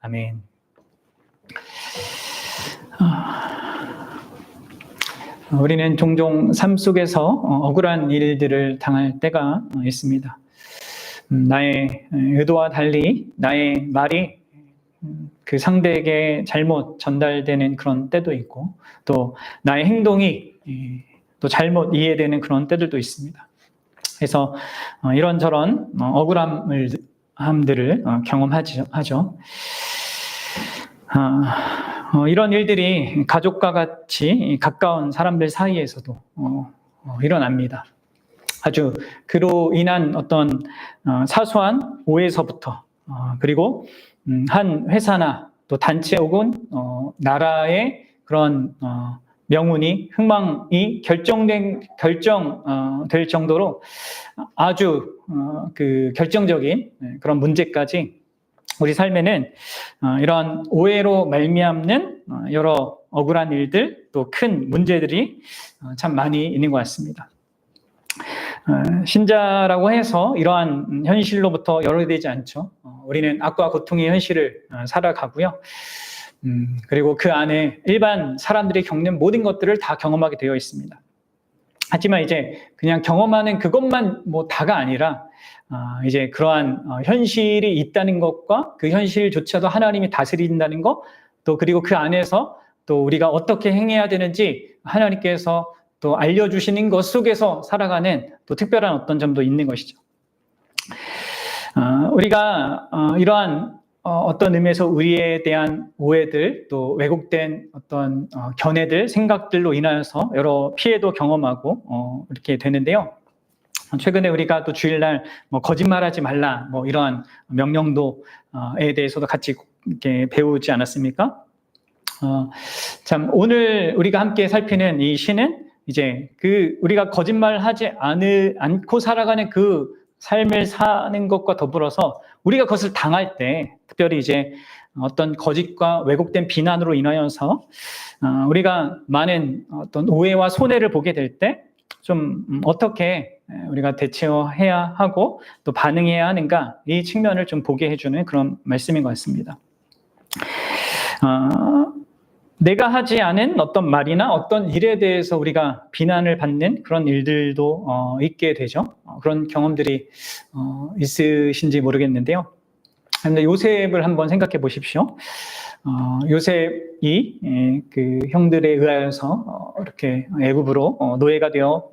아멘. 우리는 종종 삶 속에서 억울한 일들을 당할 때가 있습니다. 나의 의도와 달리 나의 말이 그 상대에게 잘못 전달되는 그런 때도 있고, 또 나의 행동이 또 잘못 이해되는 그런 때들도 있습니다. 그래서 이런저런 억울함들을 경험하죠. 이런 일들이 가족과 같이 가까운 사람들 사이에서도 일어납니다. 아주 그로 인한 어떤 사소한 오해에서부터 그리고 한 회사나 또 단체 혹은 나라의 그런 명운이 흥망이 결정될 정도로 아주 그 결정적인 그런 문제까지 우리 삶에는 이러한 오해로 말미암는 여러 억울한 일들, 또 큰 문제들이 참 많이 있는 것 같습니다. 신자라고 해서 이러한 현실로부터 연결되지 않죠. 우리는 악과 고통의 현실을 살아가고요. 그리고 그 안에 일반 사람들이 겪는 모든 것들을 다 경험하게 되어 있습니다. 하지만 이제 그냥 경험하는 그것만 다가 아니라 이제 그러한 현실이 있다는 것과 그 현실조차도 하나님이 다스린다는 것, 또 그리고 그 안에서 또 우리가 어떻게 행해야 되는지 하나님께서 또 알려주시는 것 속에서 살아가는 또 특별한 어떤 점도 있는 것이죠. 우리가 이러한 어떤 의미에서 우리에 대한 오해들, 또 왜곡된 어떤 견해들, 생각들로 인하여서 여러 피해도 경험하고 이렇게 되는데요. 최근에 우리가 또 주일날 거짓말하지 말라 이러한 명령도에 대해서도 같이 이렇게 배우지 않았습니까? 참 오늘 우리가 함께 살피는 이 시는 이제 우리가 거짓말하지 않고 살아가는 그 삶을 사는 것과 더불어서 우리가 그것을 당할 때, 특별히 이제 어떤 거짓과 왜곡된 비난으로 인하여서 우리가 많은 어떤 오해와 손해를 보게 될 때 좀 어떻게 우리가 대처해야 하고 또 반응해야 하는가, 이 측면을 좀 보게 해주는 그런 말씀인 것 같습니다. 내가 하지 않은 어떤 말이나 어떤 일에 대해서 우리가 비난을 받는 그런 일들도 있게 되죠. 그런 경험들이 있으신지 모르겠는데요. 근데 요셉을 한번 생각해 보십시오. 요셉이 그 형들에 의하여서 이렇게 애굽으로 노예가 되어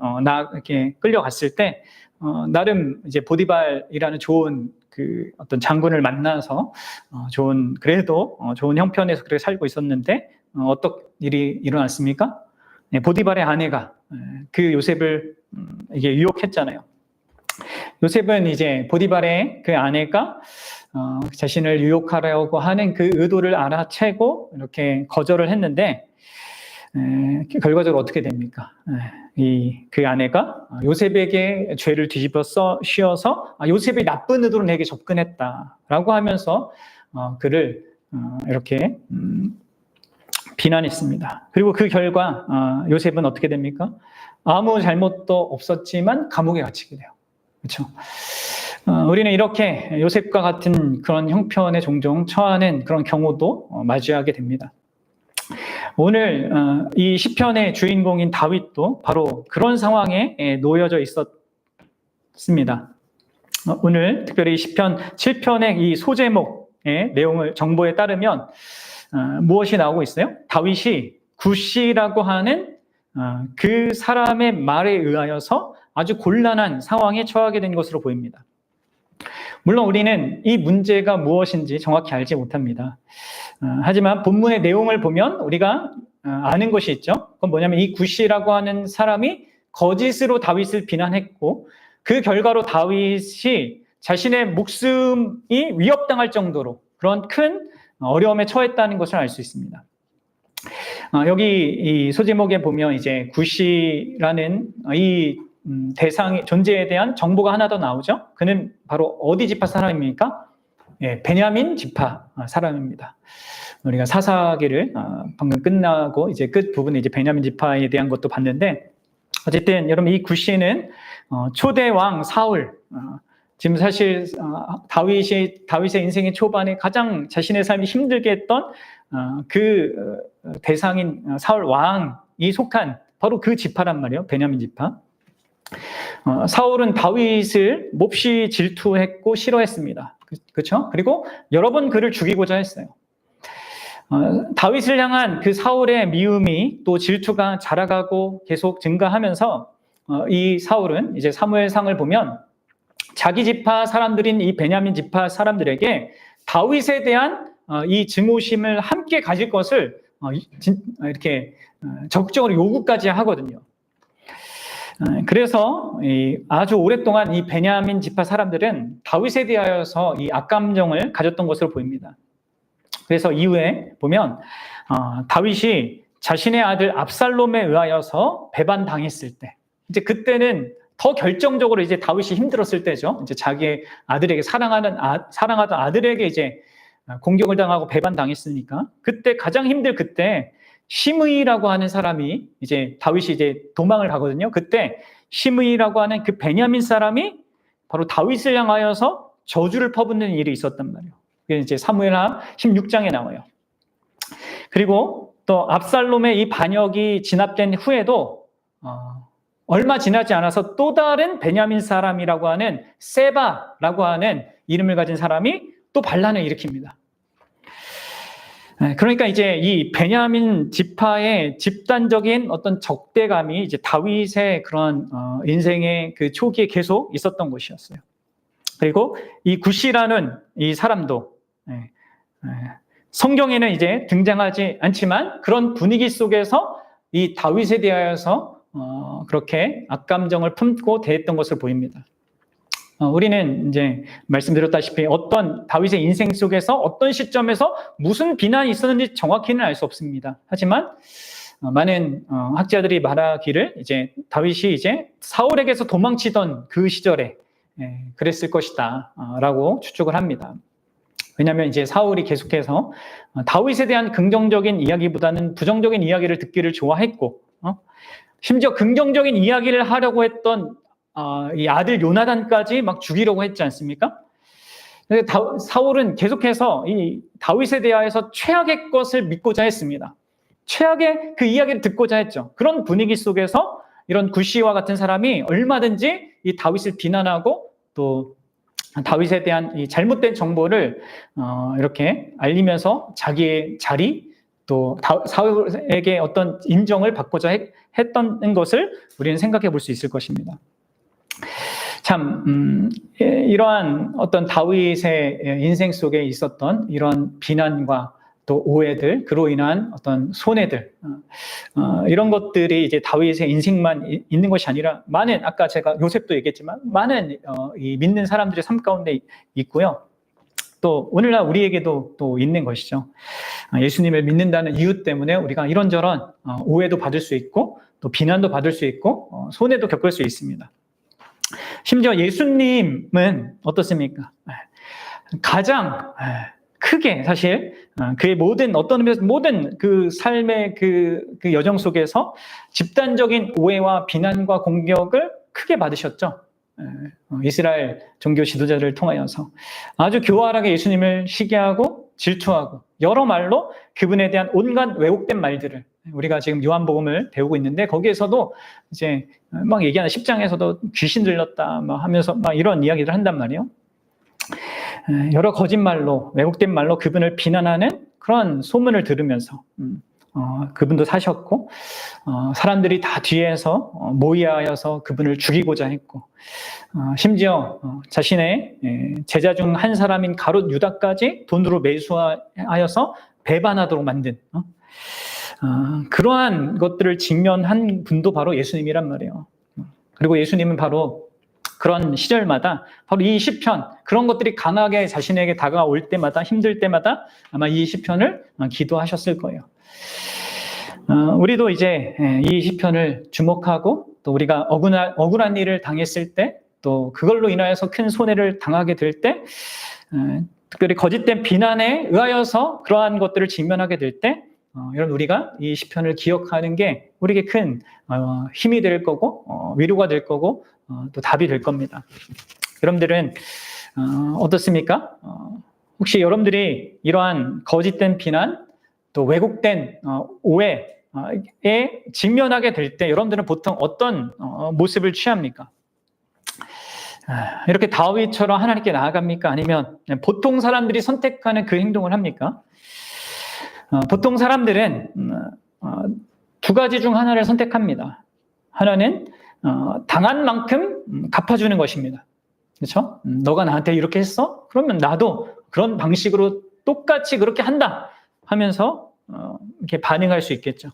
이렇게 끌려갔을 때 나름 이제 보디발이라는 좋은 그 어떤 장군을 만나서 그래도 좋은 형편에서 그렇게 살고 있었는데 어떤 일이 일어났습니까? 보디발의 아내가 그 요셉을 이게 유혹했잖아요. 요셉은 이제 보디발의 그 아내가 자신을 유혹하려고 하는 그 의도를 알아채고 이렇게 거절을 했는데 결과적으로 어떻게 됩니까? 그 아내가 요셉에게 죄를 뒤집어 씌워서 요셉이 나쁜 의도로 내게 접근했다라고 하면서 그를 이렇게 비난했습니다. 그리고 그 결과 요셉은 어떻게 됩니까? 아무 잘못도 없었지만 감옥에 갇히게 돼요. 그렇죠? 우리는 이렇게 요셉과 같은 그런 형편에 종종 처하는 그런 경우도 마주하게 됩니다. 오늘 이 시편의 주인공인 다윗도 바로 그런 상황에 놓여져 있었습니다. 오늘 특별히 시편 7편의 이 소제목의 정보에 따르면 무엇이 나오고 있어요? 다윗이 굿시라고 하는 그 사람의 말에 의하여서 아주 곤란한 상황에 처하게 된 것으로 보입니다. 물론 우리는 이 문제가 무엇인지 정확히 알지 못합니다. 하지만 본문의 내용을 보면 우리가 아는 것이 있죠. 그건 뭐냐면 이 굿시라고 하는 사람이 거짓으로 다윗을 비난했고 그 결과로 다윗이 자신의 목숨이 위협당할 정도로 그런 큰 어려움에 처했다는 것을 알 수 있습니다. 여기 이 소제목에 보면 이제 굿시라는 이 존재에 대한 정보가 하나 더 나오죠. 그는 바로 어디 지파 사람입니까? 베냐민 지파 사람입니다. 우리가 사사기를 방금 끝나고 이제 끝 부분에 이제 베냐민 지파에 대한 것도 봤는데, 어쨌든 여러분 이 굿시는 초대 왕 사울, 지금 사실 다윗의 인생의 초반에 가장 자신의 삶이 힘들게 했던 그 대상인 사울 왕이 속한 바로 그 지파란 말이에요. 베냐민 지파. 사울은 다윗을 몹시 질투했고 싫어했습니다. 그렇죠? 그리고 여러 번 그를 죽이고자 했어요. 다윗을 향한 그 사울의 미움이 또 질투가 자라가고 계속 증가하면서 이 사울은 이제 사무엘상을 보면 자기 지파 사람들인 이 베냐민 지파 사람들에게 다윗에 대한 이 증오심을 함께 가질 것을 이렇게 적극적으로 요구까지 하거든요. 그래서 아주 오랫동안 이 베냐민 지파 사람들은 다윗에 대하여서 이 악감정을 가졌던 것으로 보입니다. 그래서 이후에 보면 다윗이 자신의 아들 압살롬에 의하여서 배반당했을 때, 이제 그때는 더 결정적으로 이제 다윗이 힘들었을 때죠. 이제 자기의 아들에게 사랑하던 아들에게 이제 공격을 당하고 배반당했으니까 그때 가장 힘들 그때 시므이라고 하는 사람이 이제 다윗이 이제 도망을 가거든요. 그때 시므이라고 하는 그 베냐민 사람이 바로 다윗을 향하여서 저주를 퍼붓는 일이 있었단 말이에요. 그게 이제 사무엘하 16장에 나와요. 그리고 또 압살롬의 이 반역이 진압된 후에도 얼마 지나지 않아서 또 다른 베냐민 사람이라고 하는 세바라고 하는 이름을 가진 사람이 또 반란을 일으킵니다. 그러니까 이제 이 베냐민 지파의 집단적인 어떤 적대감이 이제 다윗의 그런 인생의 그 초기에 계속 있었던 것이었어요. 그리고 이 굿이라는 이 사람도 성경에는 이제 등장하지 않지만 그런 분위기 속에서 이 다윗에 대하여서 그렇게 악감정을 품고 대했던 것을 보입니다. 우리는 이제 말씀드렸다시피 어떤 다윗의 인생 속에서 어떤 시점에서 무슨 비난이 있었는지 정확히는 알 수 없습니다. 하지만 많은 학자들이 말하기를 이제 다윗이 이제 사울에게서 도망치던 그 시절에 그랬을 것이다라고 추측을 합니다. 왜냐하면 이제 사울이 계속해서 다윗에 대한 긍정적인 이야기보다는 부정적인 이야기를 듣기를 좋아했고, 심지어 긍정적인 이야기를 하려고 했던 이 아들 요나단까지 막 죽이려고 했지 않습니까? 사울은 계속해서 이 다윗에 대하여서 최악의 것을 믿고자 했습니다. 최악의 그 이야기를 듣고자 했죠. 그런 분위기 속에서 이런 굿시와 같은 사람이 얼마든지 이 다윗을 비난하고 또 다윗에 대한 이 잘못된 정보를 이렇게 알리면서 자기의 자리 또 사울에게 어떤 인정을 받고자 했던 것을 우리는 생각해 볼 수 있을 것입니다. 참 이러한 어떤 다윗의 인생 속에 있었던 이런 비난과 또 오해들, 그로 인한 어떤 손해들, 이런 것들이 이제 다윗의 인생만 있는 것이 아니라 많은, 아까 제가 요셉도 얘기했지만 많은 이 믿는 사람들의 삶 가운데 있고요. 또 오늘날 우리에게도 또 있는 것이죠. 예수님을 믿는다는 이유 때문에 우리가 이런저런 오해도 받을 수 있고 또 비난도 받을 수 있고 손해도 겪을 수 있습니다. 심지어 예수님은 어떻습니까? 가장 크게 사실 그의 모든 어떤 의미에서 모든 그 삶의 그 여정 속에서 집단적인 오해와 비난과 공격을 크게 받으셨죠. 이스라엘 종교 지도자를 통하여서 아주 교활하게 예수님을 시기하고 질투하고 여러 말로 그분에 대한 온갖 왜곡된 말들을 우리가 지금 요한복음을 배우고 있는데 거기에서도 이제 막 얘기하는 10장에서도 귀신 들렸다 막 하면서 막 이런 이야기를 한단 말이에요. 여러 거짓말로 왜곡된 말로 그분을 비난하는 그런 소문을 들으면서 그분도 사셨고 사람들이 다 뒤에서 모의하여서 그분을 죽이고자 했고 심지어 자신의 제자 중 한 사람인 가룟 유다까지 돈으로 매수하여서 배반하도록 만든 그러한 것들을 직면한 분도 바로 예수님이란 말이에요. 그리고 예수님은 바로 그런 시절마다 바로 이 시편 그런 것들이 강하게 자신에게 다가올 때마다 힘들 때마다 아마 이 시편을 기도하셨을 거예요. 우리도 이제 이 시편을 주목하고 또 우리가 억울한 일을 당했을 때 또 그걸로 인하여서 큰 손해를 당하게 될 때 특별히 거짓된 비난에 의하여서 그러한 것들을 직면하게 될 때 여러분 우리가 이 시편을 기억하는 게 우리에게 큰 힘이 될 거고 위로가 될 거고 또 답이 될 겁니다. 여러분들은 어떻습니까? 혹시 여러분들이 이러한 거짓된 비난, 또 왜곡된 오해에 직면하게 될 때 여러분들은 보통 어떤 모습을 취합니까? 이렇게 다윗처럼 하나님께 나아갑니까? 아니면 보통 사람들이 선택하는 그 행동을 합니까? 보통 사람들은 두 가지 중 하나를 선택합니다. 하나는 당한 만큼 갚아주는 것입니다. 그렇죠? 너가 나한테 이렇게 했어? 그러면 나도 그런 방식으로 똑같이 그렇게 한다 하면서 이렇게 반응할 수 있겠죠.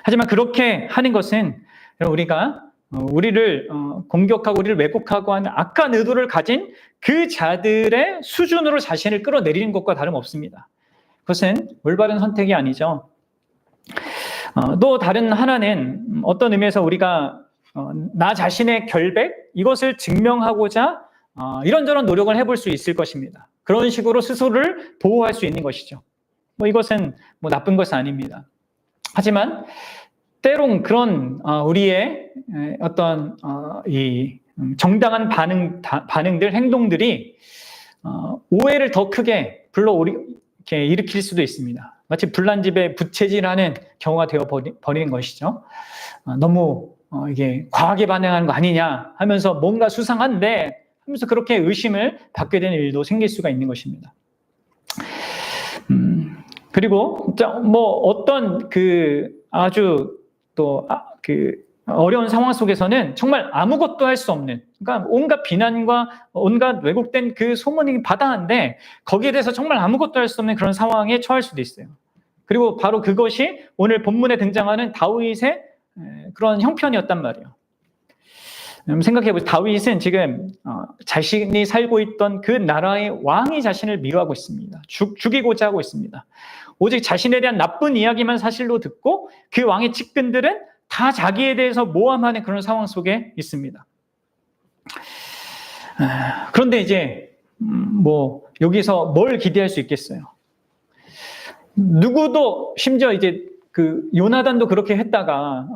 하지만 그렇게 하는 것은 우리가 우리를 공격하고 우리를 왜곡하고 하는 악한 의도를 가진 그 자들의 수준으로 자신을 끌어내리는 것과 다름없습니다. 그것은 올바른 선택이 아니죠. 또 다른 하나는 어떤 의미에서 우리가 나 자신의 결백, 이것을 증명하고자 이런저런 노력을 해볼 수 있을 것입니다. 그런 식으로 스스로를 보호할 수 있는 것이죠. 이것은 나쁜 것은 아닙니다. 하지만 때론 그런 우리의 어떤 이 정당한 반응들, 행동들이 오해를 더 크게 이렇게 일으킬 수도 있습니다. 마치 불난 집에 부채질하는 경우가 되어 버리는 것이죠. 너무 이게 과하게 반응하는 거 아니냐 하면서 뭔가 수상한데 하면서 그렇게 의심을 받게 되는 일도 생길 수가 있는 것입니다. 그리고 어떤 아주 또 어려운 상황 속에서는 정말 아무것도 할 수 없는, 그러니까 온갖 비난과 온갖 왜곡된 그 소문이 바다한데 거기에 대해서 정말 아무것도 할 수 없는 그런 상황에 처할 수도 있어요. 그리고 바로 그것이 오늘 본문에 등장하는 다윗의 그런 형편이었단 말이에요. 생각해보세요. 다윗은 지금 자신이 살고 있던 그 나라의 왕이 자신을 미워하고 있습니다. 죽이고자 하고 있습니다. 오직 자신에 대한 나쁜 이야기만 사실로 듣고 그 왕의 측근들은 다 자기에 대해서 모함하는 그런 상황 속에 있습니다. 그런데 이제 여기서 뭘 기대할 수 있겠어요? 누구도 심지어 이제 요나단도 그렇게 했다가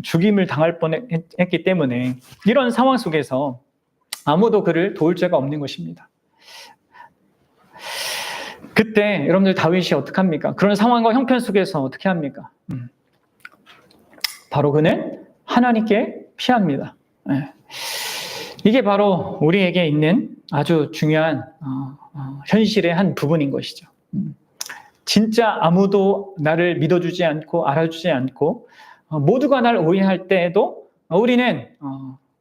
죽임을 당할 뻔했기 때문에 이런 상황 속에서 아무도 그를 도울 자가 없는 것입니다. 그때 여러분들 다윗이 어떻게 합니까? 그런 상황과 형편 속에서 어떻게 합니까? 바로 그는 하나님께 피합니다. 이게 바로 우리에게 있는 아주 중요한 현실의 한 부분인 것이죠. 진짜 아무도 나를 믿어주지 않고 알아주지 않고 모두가 날 오해할 때에도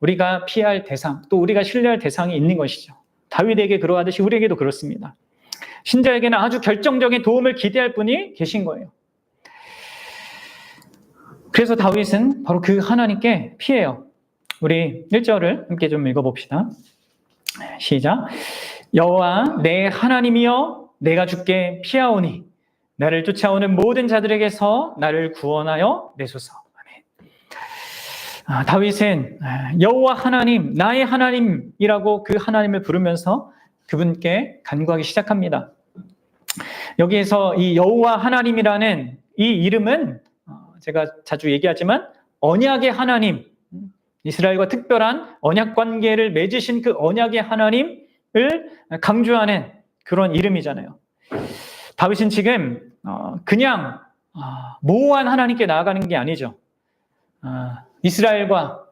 우리가 피할 대상, 또 우리가 신뢰할 대상이 있는 것이죠. 다윗에게 그러하듯이 우리에게도 그렇습니다. 신자에게는 아주 결정적인 도움을 기대할 분이 계신 거예요. 그래서 다윗은 바로 그 하나님께 피해요. 우리 1절을 함께 좀 읽어봅시다. 시작. 여호와 내 하나님이여 내가 주께 피하오니 나를 쫓아오는 모든 자들에게서 나를 구원하여 내소서. 아멘. 다윗은 여호와 하나님, 나의 하나님이라고 그 하나님을 부르면서 그분께 간구하기 시작합니다. 여기에서 이 여호와 하나님이라는 이 이름은 제가 자주 얘기하지만 언약의 하나님, 이스라엘과 특별한 언약 관계를 맺으신 그 언약의 하나님을 강조하는 그런 이름이잖아요. 다윗은 지금 그냥 모호한 하나님께 나아가는 게 아니죠. 이스라엘과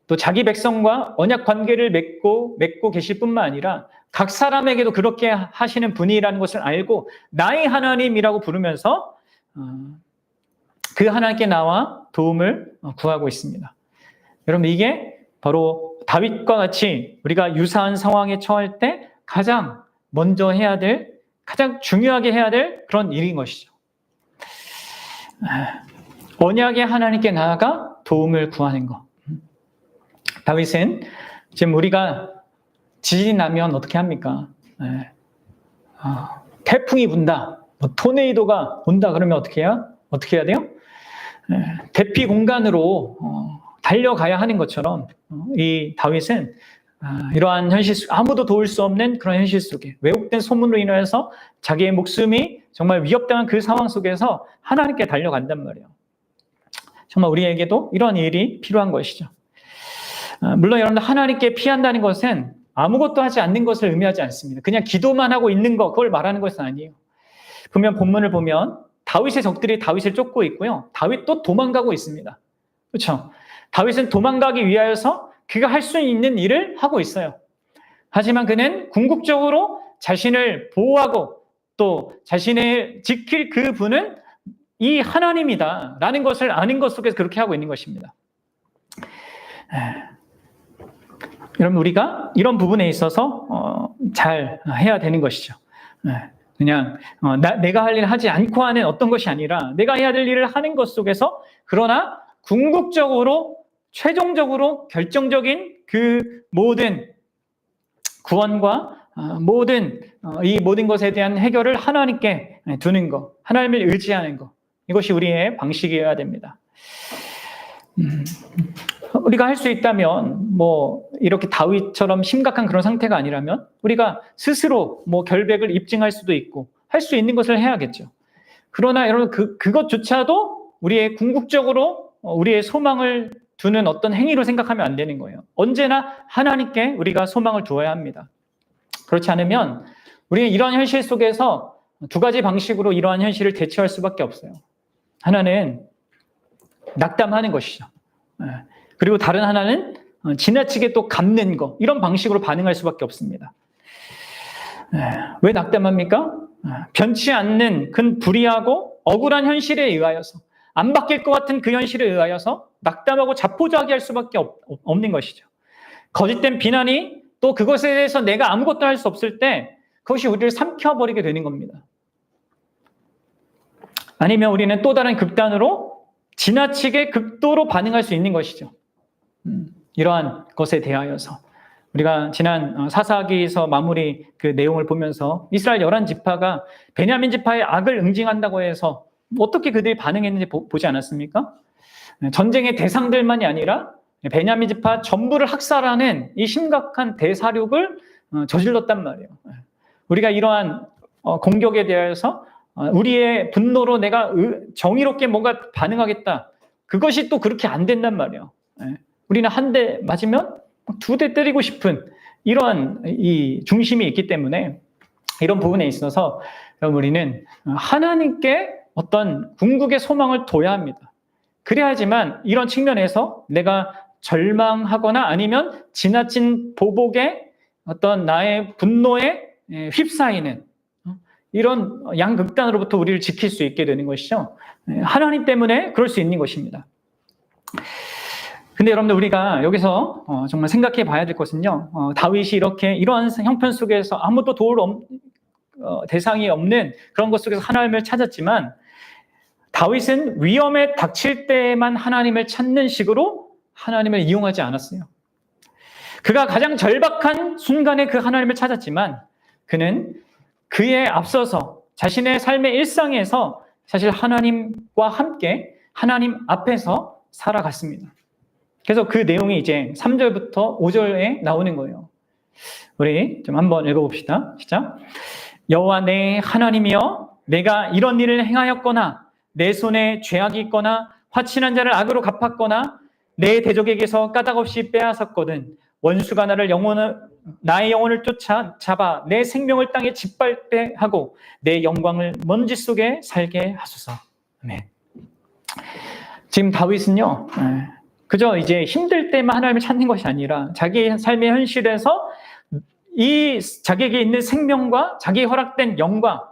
또 자기 백성과 언약 관계를 맺고 계실 뿐만 아니라 각 사람에게도 그렇게 하시는 분이라는 것을 알고 나의 하나님이라고 부르면서 그 하나님께 나와 도움을 구하고 있습니다. 여러분, 이게 바로 다윗과 같이 우리가 유사한 상황에 처할 때 가장 먼저 해야 될, 가장 중요하게 해야 될 그런 일인 것이죠. 언약의 하나님께 나아가 도움을 구하는 것. 다윗은 지금 우리가 지진이 나면 어떻게 합니까? 태풍이 분다, 토네이도가 온다 그러면 어떻게 해야 돼요? 대피 공간으로 달려가야 하는 것처럼 이 다윗은 이러한 현실 속, 아무도 도울 수 없는 그런 현실 속에 왜곡된 소문으로 인해서 자기의 목숨이 정말 위협당한 그 상황 속에서 하나님께 달려간단 말이에요. 정말 우리에게도 이런 일이 필요한 것이죠. 물론 여러분들 하나님께 피한다는 것은 아무것도 하지 않는 것을 의미하지 않습니다. 그냥 기도만 하고 있는 것, 그걸 말하는 것은 아니에요. 분명 본문을 보면 다윗의 적들이 다윗을 쫓고 있고요. 다윗도 도망가고 있습니다. 그렇죠? 다윗은 도망가기 위하여서 그가 할 수 있는 일을 하고 있어요. 하지만 그는 궁극적으로 자신을 보호하고 또 자신을 지킬 그 분은 이 하나님이다라는 것을 아는 것 속에서 그렇게 하고 있는 것입니다. 여러분, 우리가 이런 부분에 있어서 잘 해야 되는 것이죠. 그냥 내가 할 일을 하지 않고 하는 어떤 것이 아니라 내가 해야 될 일을 하는 것 속에서, 그러나 궁극적으로 최종적으로 결정적인 그 모든 구원과 이 모든 것에 대한 해결을 하나님께 두는 것, 하나님을 의지하는 것, 이것이 우리의 방식이어야 됩니다. 우리가 할 수 있다면 이렇게 다윗처럼 심각한 그런 상태가 아니라면 우리가 스스로 결백을 입증할 수도 있고 할 수 있는 것을 해야겠죠. 그러나 여러분, 그것조차도 우리의 궁극적으로 우리의 소망을 두는 어떤 행위로 생각하면 안 되는 거예요. 언제나 하나님께 우리가 소망을 두어야 합니다. 그렇지 않으면 우리는 이러한 현실 속에서 두 가지 방식으로 이러한 현실을 대처할 수밖에 없어요. 하나는 낙담하는 것이죠. 그리고 다른 하나는 지나치게 또 갚는 것, 이런 방식으로 반응할 수밖에 없습니다. 왜 낙담합니까? 변치 않는 그 불의하고 억울한 현실에 의하여서, 안 바뀔 것 같은 그 현실에 의하여서 낙담하고 자포자기할 수밖에 없는 것이죠. 거짓된 비난이 또 그것에 대해서 내가 아무것도 할 수 없을 때 그것이 우리를 삼켜버리게 되는 겁니다. 아니면 우리는 또 다른 극단으로 지나치게 극도로 반응할 수 있는 것이죠. 이러한 것에 대하여서 우리가 지난 사사기에서 마무리 그 내용을 보면서 이스라엘 11지파가 베냐민 지파의 악을 응징한다고 해서 어떻게 그들이 반응했는지 보지 않았습니까? 전쟁의 대상들만이 아니라 베냐민 지파 전부를 학살하는 이 심각한 대사륙을 저질렀단 말이에요. 우리가 이러한 공격에 대해서 우리의 분노로 내가 정의롭게 뭔가 반응하겠다, 그것이 또 그렇게 안 된단 말이에요. 우리는 한 대 맞으면 두 대 때리고 싶은 이러한 이 중심이 있기 때문에 이런 부분에 있어서 우리는 하나님께 어떤 궁극의 소망을 둬야 합니다. 그래야지만 이런 측면에서 내가 절망하거나 아니면 지나친 보복에 어떤 나의 분노에 휩싸이는 이런 양극단으로부터 우리를 지킬 수 있게 되는 것이죠. 하나님 때문에 그럴 수 있는 것입니다. 근데 여러분들, 우리가 여기서 정말 생각해 봐야 될 것은요, 다윗이 이러한 형편 속에서 아무도 도울 대상이 없는 그런 것 속에서 하나님을 찾았지만, 다윗은 위험에 닥칠 때만 하나님을 찾는 식으로 하나님을 이용하지 않았어요. 그가 가장 절박한 순간에 그 하나님을 찾았지만, 그는 그에 앞서서 자신의 삶의 일상에서 사실 하나님과 함께 하나님 앞에서 살아갔습니다. 그래서 그 내용이 이제 3절부터 5절에 나오는 거예요. 우리 좀 한번 읽어봅시다. 시작. 여호와 내 하나님이여, 내가 이런 일을 행하였거나 내 손에 죄악이 있거나 화친한 자를 악으로 갚았거나 내 대적에게서 까닭없이 빼앗았거든 원수가 나의 영혼을 쫓아잡아 내 생명을 땅에 짓밟게 하고 내 영광을 먼지 속에 살게 하소서. 아멘. 지금 다윗은요, 그저 이제 힘들 때만 하나님을 찾는 것이 아니라 자기 삶의 현실에서 이 자기에게 있는 생명과 자기에 허락된 영광,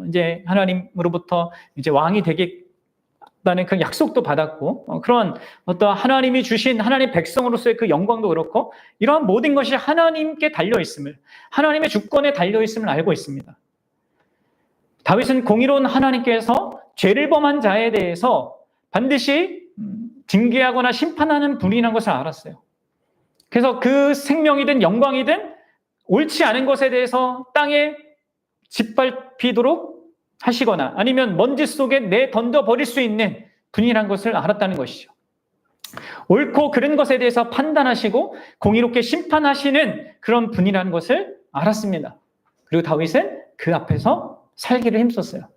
이제 하나님으로부터 이제 왕이 되겠다는 그 약속도 받았고, 그런 어떤 하나님이 주신 하나님 백성으로서의 그 영광도 그렇고, 이러한 모든 것이 하나님께 달려 있음을, 하나님의 주권에 달려 있음을 알고 있습니다. 다윗은 공의로운 하나님께서 죄를 범한 자에 대해서 반드시 징계하거나 심판하는 분이라는 것을 알았어요. 그래서 그 생명이든 영광이든 옳지 않은 것에 대해서 땅에 짓밟히도록 하시거나 아니면 먼지 속에 내던져 버릴 수 있는 분이라는 것을 알았다는 것이죠. 옳고 그른 것에 대해서 판단하시고 공의롭게 심판하시는 그런 분이라는 것을 알았습니다. 그리고 다윗은 그 앞에서 살기를 힘썼어요.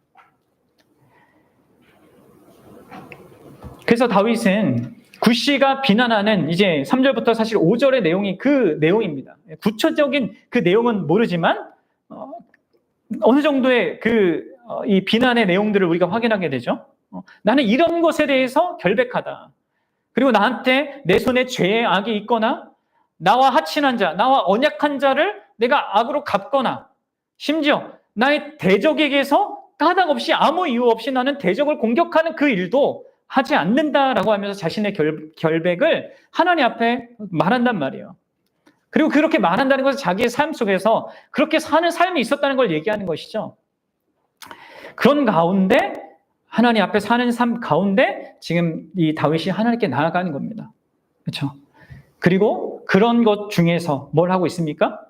그래서 다윗은 굿시가 비난하는 이제 3절부터 사실 5절의 내용이 그 내용입니다. 구체적인 그 내용은 모르지만 어느 정도의 이 비난의 내용들을 우리가 확인하게 되죠. 나는 이런 것에 대해서 결백하다. 그리고 나한테 내 손에 죄의 악이 있거나 나와 하친한 자, 나와 언약한 자를 내가 악으로 갚거나 심지어 나의 대적에게서 까닭 없이 아무 이유 없이 나는 대적을 공격하는 그 일도 하지 않는다라고 하면서 자신의 결백을 하나님 앞에 말한단 말이에요. 그리고 그렇게 말한다는 것은 자기의 삶 속에서 그렇게 사는 삶이 있었다는 걸 얘기하는 것이죠. 그런 가운데 하나님 앞에 사는 삶 가운데 지금 이 다윗이 하나님께 나아가는 겁니다. 그렇죠? 그리고 그런 것 중에서 뭘 하고 있습니까?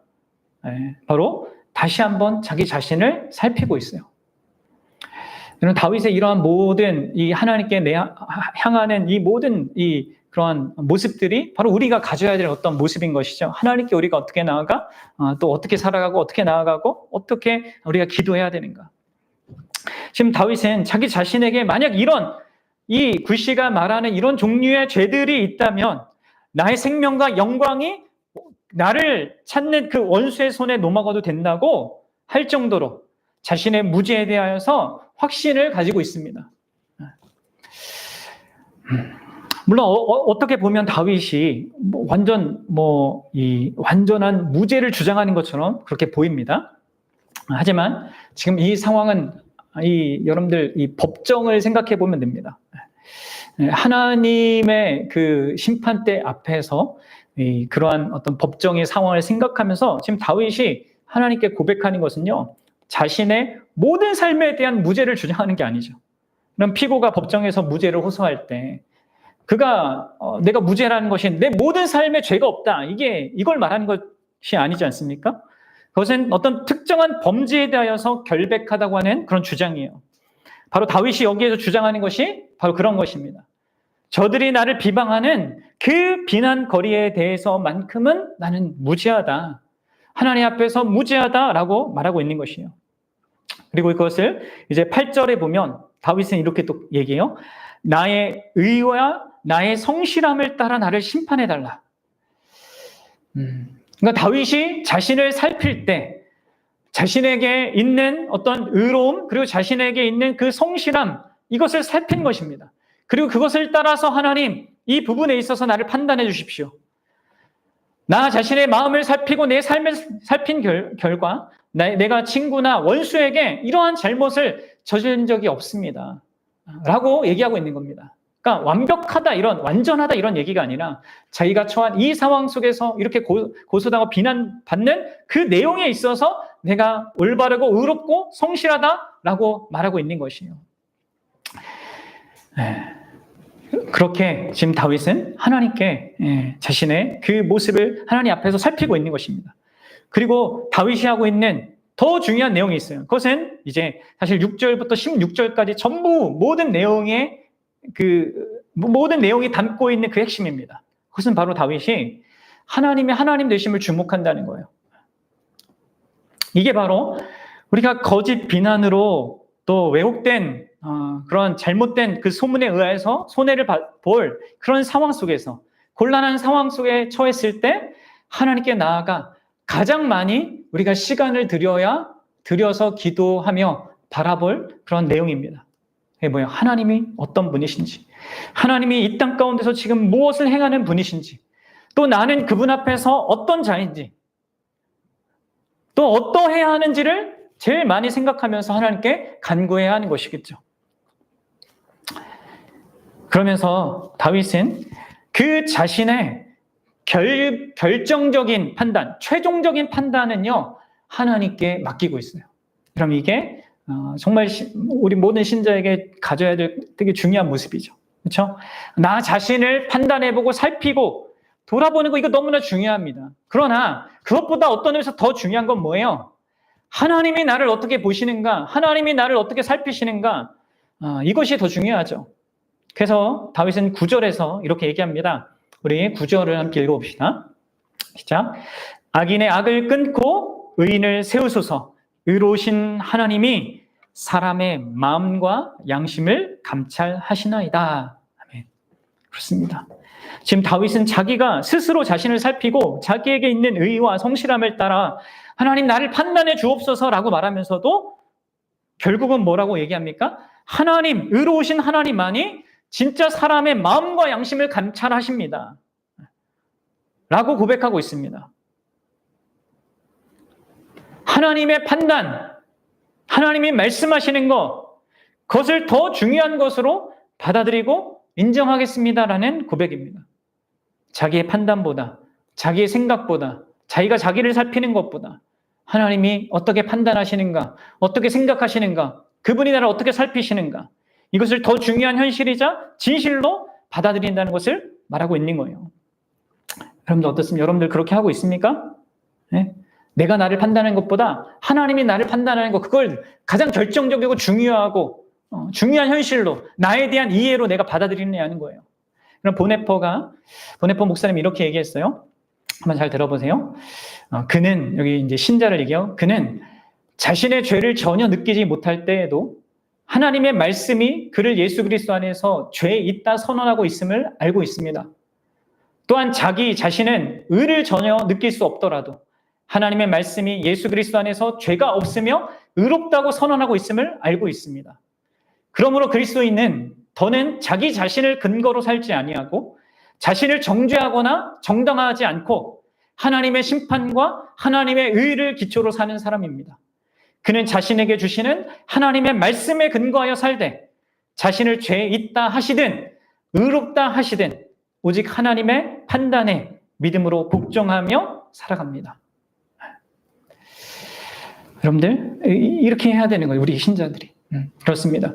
바로 다시 한번 자기 자신을 살피고 있어요. 다윗의 이러한 모든 이 하나님께 향하는 이 모든 이 그러한 모습들이 바로 우리가 가져야 될 어떤 모습인 것이죠. 하나님께 우리가 어떻게 나아가, 또 어떻게 살아가고, 어떻게 나아가고, 어떻게 우리가 기도해야 되는가. 지금 다윗은 자기 자신에게 만약 이 굿시가 말하는 이런 종류의 죄들이 있다면 나의 생명과 영광이 나를 찾는 그 원수의 손에 넘어가도 된다고 할 정도로 자신의 무죄에 대하여서 확신을 가지고 있습니다. 물론 어떻게 보면 다윗이 완전한 무죄를 주장하는 것처럼 그렇게 보입니다. 하지만 지금 이 상황은 여러분들 이 법정을 생각해 보면 됩니다. 하나님의 그 심판대 앞에서 그러한 어떤 법정의 상황을 생각하면서 지금 다윗이 하나님께 고백하는 것은요, 자신의 모든 삶에 대한 무죄를 주장하는 게 아니죠. 그럼 피고가 법정에서 무죄를 호소할 때 그가 내가 무죄라는 것이 내 모든 삶에 죄가 없다, 이걸 말하는 것이 아니지 않습니까? 그것은 어떤 특정한 범죄에 대하여서 결백하다고 하는 그런 주장이에요. 바로 다윗이 여기에서 주장하는 것이 바로 그런 것입니다. 저들이 나를 비방하는 그 비난거리에 대해서만큼은 나는 무죄하다. 하나님 앞에서 무죄하다라고 말하고 있는 것이에요. 그리고 이것을 이제 8절에 보면 다윗은 이렇게 또 얘기해요. 나의 의와 나의 성실함을 따라 나를 심판해달라. 그러니까 다윗이 자신을 살필 때 자신에게 있는 어떤 의로움 그리고 자신에게 있는 그 성실함, 이것을 살핀 것입니다. 그리고 그것을 따라서 하나님, 이 부분에 있어서 나를 판단해 주십시오. 나 자신의 마음을 살피고 내 삶을 살핀 결과 내가 친구나 원수에게 이러한 잘못을 저지른 적이 없습니다. 라고 얘기하고 있는 겁니다. 그러니까 완전하다 이런 얘기가 아니라 자기가 처한 이 상황 속에서 이렇게 고소당하고 비난받는 그 내용에 있어서 내가 올바르고 의롭고 성실하다라고 말하고 있는 것이에요. 그렇게 지금 다윗은 하나님께 자신의 그 모습을 하나님 앞에서 살피고 있는 것입니다. 그리고 다윗이 하고 있는 더 중요한 내용이 있어요. 그것은 이제 사실 6절부터 16절까지 전부 모든 내용이 담고 있는 그 핵심입니다. 그것은 바로 다윗이 하나님의 하나님 되심을 주목한다는 거예요. 이게 바로 우리가 거짓 비난으로 또 왜곡된 그런 잘못된 그 소문에 의해서 손해를 볼 그런 상황 속에서, 곤란한 상황 속에 처했을 때 하나님께 나아가 가장 많이 우리가 시간을 들여서 기도하며 바라볼 그런 내용입니다. 그게 뭐예요? 하나님이 어떤 분이신지, 하나님이 이 땅 가운데서 지금 무엇을 행하는 분이신지, 또 나는 그분 앞에서 어떤 자인지, 또 어떠해야 하는지를 제일 많이 생각하면서 하나님께 간구해야 하는 것이겠죠. 그러면서 다윗은 그 자신의 결정적인 판단, 최종적인 판단은요, 하나님께 맡기고 있어요. 그럼 이게 정말 우리 모든 신자에게 가져야 될 되게 중요한 모습이죠. 그렇죠? 나 자신을 판단해보고 살피고 돌아보는 거, 이거 너무나 중요합니다. 그러나 그것보다 어떤 의미에서 더 중요한 건 뭐예요? 하나님이 나를 어떻게 보시는가, 하나님이 나를 어떻게 살피시는가, 이것이 더 중요하죠. 그래서 다윗은 9절에서 이렇게 얘기합니다. 우리 9절을 함께 읽어봅시다. 시작. 악인의 악을 끊고 의인을 세우소서. 의로우신 하나님이 사람의 마음과 양심을 감찰하시나이다. 아멘. 그렇습니다. 지금 다윗은 자기가 스스로 자신을 살피고 자기에게 있는 의와 성실함을 따라 하나님 나를 판단해 주옵소서라고 말하면서도 결국은 뭐라고 얘기합니까? 하나님, 의로우신 하나님만이 진짜 사람의 마음과 양심을 감찰하십니다. 라고 고백하고 있습니다. 하나님의 판단, 하나님이 말씀하시는 것, 그것을 더 중요한 것으로 받아들이고 인정하겠습니다라는 고백입니다. 자기의 판단보다, 자기의 생각보다, 자기가 자기를 살피는 것보다 하나님이 어떻게 판단하시는가, 어떻게 생각하시는가, 그분이 나를 어떻게 살피시는가, 이것을 더 중요한 현실이자 진실로 받아들인다는 것을 말하고 있는 거예요. 여러분들 어떻습니까? 여러분들 그렇게 하고 있습니까? 네? 내가 나를 판단하는 것보다 하나님이 나를 판단하는 것, 그걸 가장 결정적이고 중요하고 중요한 현실로, 나에 대한 이해로 내가 받아들이느냐는 거예요. 그럼 보네퍼 목사님이 이렇게 얘기했어요. 한번 잘 들어보세요. 그는, 여기 이제 신자를 얘기해요. 그는 자신의 죄를 전혀 느끼지 못할 때에도 하나님의 말씀이 그를 예수 그리스도 안에서 죄에 있다 선언하고 있음을 알고 있습니다. 또한 자기 자신은 의를 전혀 느낄 수 없더라도 하나님의 말씀이 예수 그리스도 안에서 죄가 없으며 의롭다고 선언하고 있음을 알고 있습니다. 그러므로 그리스도인은 더는 자기 자신을 근거로 살지 아니하고 자신을 정죄하거나 정당화하지 않고 하나님의 심판과 하나님의 의를 기초로 사는 사람입니다. 그는 자신에게 주시는 하나님의 말씀에 근거하여 살되 자신을 죄에 있다 하시든 의롭다 하시든 오직 하나님의 판단에 믿음으로 복종하며 살아갑니다. 여러분들 이렇게 해야 되는 거예요. 우리 신자들이. 그렇습니다.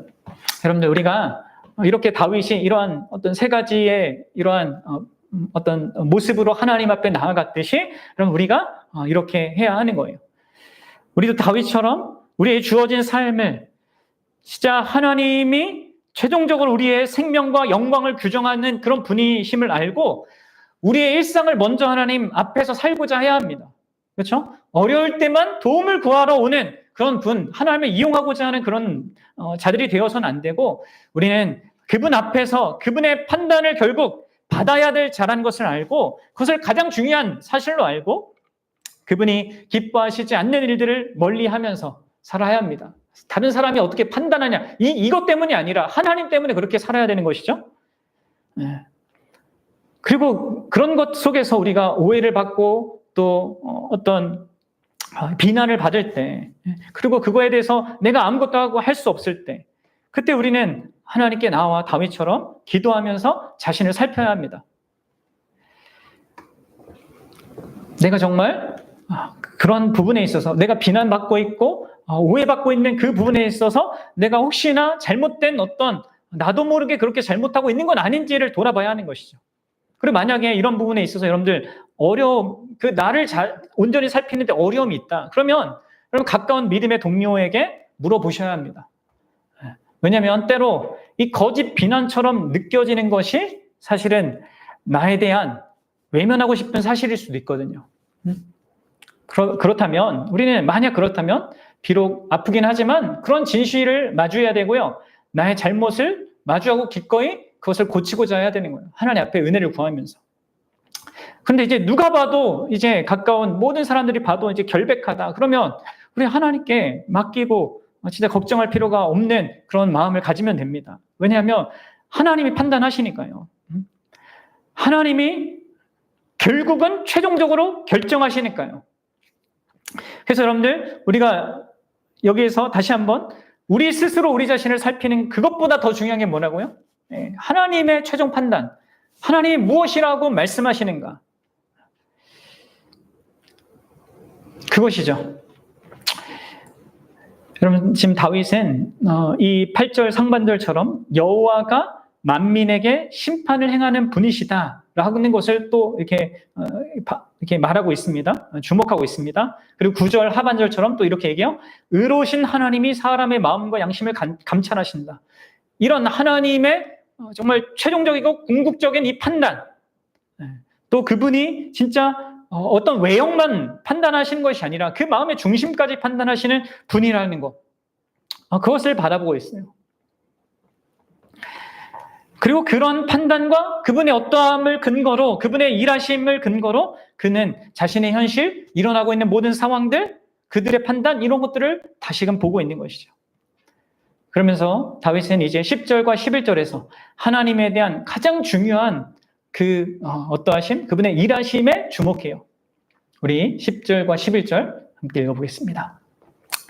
여러분들 우리가 이렇게 다윗이 이러한 어떤 세 가지의 이러한 어떤 모습으로 하나님 앞에 나아갔듯이 그럼 우리가 이렇게 해야 하는 거예요. 우리도 다윗처럼 우리의 주어진 삶을 진짜 하나님이 최종적으로 우리의 생명과 영광을 규정하는 그런 분이심을 알고 우리의 일상을 먼저 하나님 앞에서 살고자 해야 합니다. 그렇죠? 어려울 때만 도움을 구하러 오는 그런 분, 하나님을 이용하고자 하는 그런 자들이 되어서는 안 되고 우리는 그분 앞에서 그분의 판단을 결국 받아야 될 자라는 것을 알고 그것을 가장 중요한 사실로 알고 그분이 기뻐하시지 않는 일들을 멀리하면서 살아야 합니다. 다른 사람이 어떻게 판단하냐 이것 때문이 아니라 하나님 때문에 그렇게 살아야 되는 것이죠. 네. 그리고 그런 것 속에서 우리가 오해를 받고 또 어떤 비난을 받을 때 그리고 그거에 대해서 내가 아무것도 하고 할 수 없을 때 그때 우리는 하나님께 나와 다윗처럼 기도하면서 자신을 살펴야 합니다. 내가 정말 그런 부분에 있어서 내가 비난받고 있고 오해받고 있는 그 부분에 있어서 내가 혹시나 잘못된 어떤 나도 모르게 그렇게 잘못하고 있는 건 아닌지를 돌아봐야 하는 것이죠. 그리고 만약에 이런 부분에 있어서 여러분들 나를 온전히 살피는데 어려움이 있다. 그러면 가까운 믿음의 동료에게 물어보셔야 합니다. 왜냐하면 때로 이 거짓 비난처럼 느껴지는 것이 사실은 나에 대한 외면하고 싶은 사실일 수도 있거든요. 그렇다면 우리는 만약 그렇다면 비록 아프긴 하지만 그런 진실을 마주해야 되고요. 나의 잘못을 마주하고 기꺼이 그것을 고치고자 해야 되는 거예요. 하나님 앞에 은혜를 구하면서. 그런데 이제 누가 봐도 이제 가까운 모든 사람들이 봐도 이제 결백하다. 그러면 우리 하나님께 맡기고 진짜 걱정할 필요가 없는 그런 마음을 가지면 됩니다. 왜냐하면 하나님이 판단하시니까요. 하나님이 결국은 최종적으로 결정하시니까요. 그래서 여러분들 우리가 여기에서 다시 한번 우리 스스로 우리 자신을 살피는 그것보다 더 중요한 게 뭐라고요? 하나님의 최종 판단. 하나님이 무엇이라고 말씀하시는가? 그것이죠. 여러분 지금 다윗은 이 8절 상반절처럼 여호와가 만민에게 심판을 행하는 분이시다 하는 것을 또 이렇게 말하고 있습니다. 주목하고 있습니다. 그리고 9절 하반절처럼 또 이렇게 얘기해요. 의로우신 하나님이 사람의 마음과 양심을 감찰하신다. 이런 하나님의 정말 최종적이고 궁극적인 이 판단, 또 그분이 진짜 어떤 외형만 판단하시는 것이 아니라 그 마음의 중심까지 판단하시는 분이라는 것, 그것을 바라보고 있어요. 그리고 그런 판단과 그분의 어떠함을 근거로, 그분의 일하심을 근거로 그는 자신의 현실, 일어나고 있는 모든 상황들, 그들의 판단, 이런 것들을 다시금 보고 있는 것이죠. 그러면서 다윗은 이제 10절과 11절에서 하나님에 대한 가장 중요한 그 어떠하심, 그분의 일하심에 주목해요. 우리 10절과 11절 함께 읽어보겠습니다.